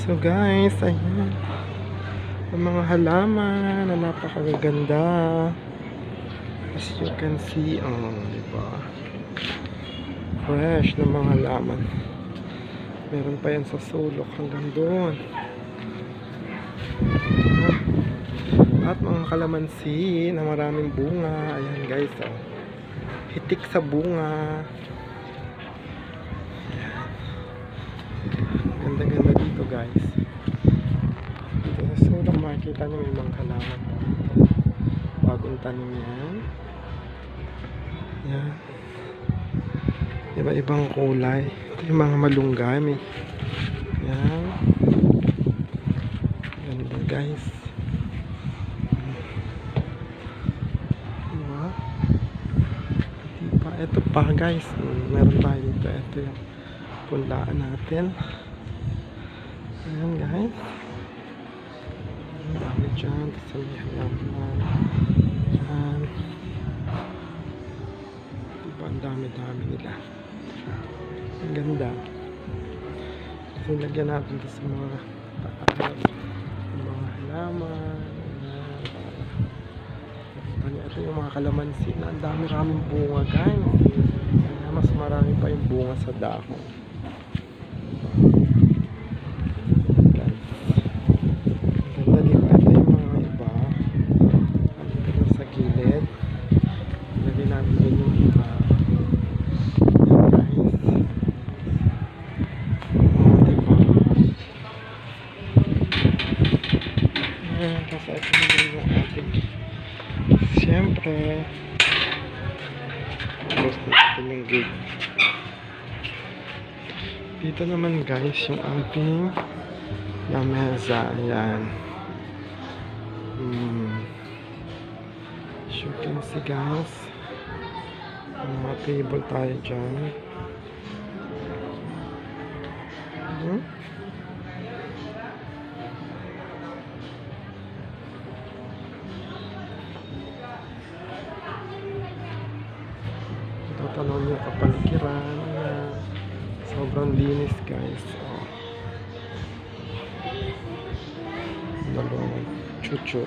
So guys, ayan. Ang mga halaman na napakaganda. As you can see, diba? Fresh na mga halaman. Meron pa yan sa sulok hanggang doon. At mga kalamansi na maraming bunga. Ayan guys, hitik sa bunga. Ganda-ganda dito guys. Dito sa sulok makikita nyo may mga halaman. Bagong tanim yan. Yan. Iba-ibang kulay. Ito yung mga malunggay. Yan. Ganda guys. Diba? Diba? Ito pa guys. Meron tayo dito. Ito yung punlaan natin. Ayan guys. Ang dami dyan. Tapos may halaman. Ayan. Diba? Ang dami-dami nila. Ang ganda. Kasi lagyan natin ito sa mga taas. Mga halaman. Ayan. Ito yung mga kalamansi na ang dami-raming bunga guys. Kaya mas marami pa yung bunga sa dahon. Ganda din ba? Ito yung mga iba. Ito sa gilid. Lagyan natin din yung iba. Kasi ito naman yung ating siyempre close natin yung gate. Dito naman guys yung ating lamesa. Ayan. As you can see guys, mga table tayo dyan. Tatanong yung kapaligiran. Sobrang linis guys. Dalawang chuchu.